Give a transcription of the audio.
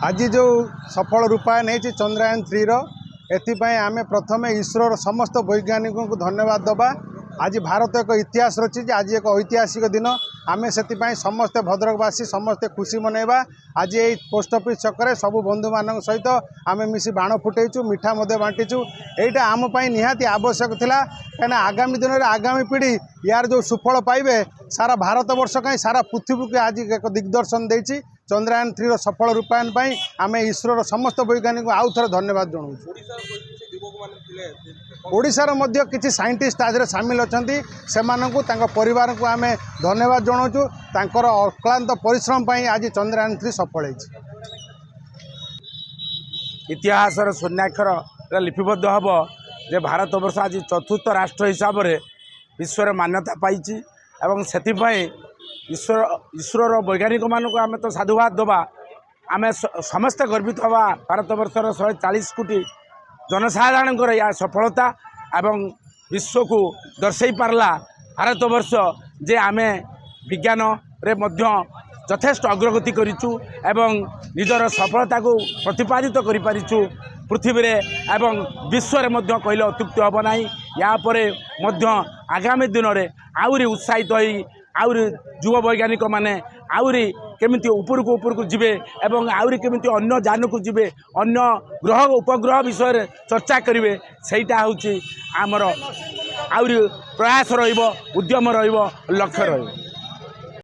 आज जो सफल रूपायन है चंद्रयान 3 एथिपाई आम प्रथम इसरोर समस्त वैज्ञानिक को धन्यवाद दबा। आज भारत एक इतिहास रची आज एक ऐतिहासिक दिन आम से समस्ते भद्रकवासी समस्ते खुशी मनइबा। आज ये पोस्ट ऑफिस छक सबू बंधु मान सहित आम मिसी बाण फुटेचु मिठा बांटीचु। यहाँ आमपाई निहाती आवश्यक थिला कहीं आगामी दिन में आगामी पीढ़ी यार जो सुफल पाइबे सारा भारत वर्ष कहीं सारा पृथ्वी को आज एक दिग्दर्शन देती। चंद्रयान 3 सफल रूपायन आम इसरोर समस्त वैज्ञानिक आउ थे धन्यवाद जनाऊँ। ओडिशार मध्य किसी साइंटिस्ट आज सामिल अच्छा से परिवार को आम धन्यवाद जनाऊँ। तांकर अक्लांत परिश्रम आज चंद्रयान 3 सफल है। इतिहास शून्याक्षर लिपिबद्ध हम जे भारत वर्ष आज चतुर्थ राष्ट्र हिसाब से विश्व मान्यता पाई एवं से इसरोर वैज्ञानिक मानक आम तो साधुवाद दबा। आम समस्ते गर्वित हवा भारत वर्षर 140 कोटी जनसाधारण या सफलता एवं विश्व को दर्शाई पारला भारत वर्ष जे आम विज्ञान रे मध्य यथेष्ट अग्रगति करिचु एवं निजर सफलता को प्रतिपादित करि परिचु पृथ्वी रे एवं विश्व रे मध्य कहले अत्युक्ति हम ना। या परे मध्य आगामी दिन में आउरी उत्साहित होई आउरी युवा वैज्ञानिक माने आउरी केमिति ऊपर को जिबे एवं आउरी केमिति अन्य जान को जिबे अन्य ग्रह उपग्रह विषय चर्चा करिवे सेटा होची आमर आउरी प्रयास रहिबो उद्यम रहिबो लक्ष्य रहिबो।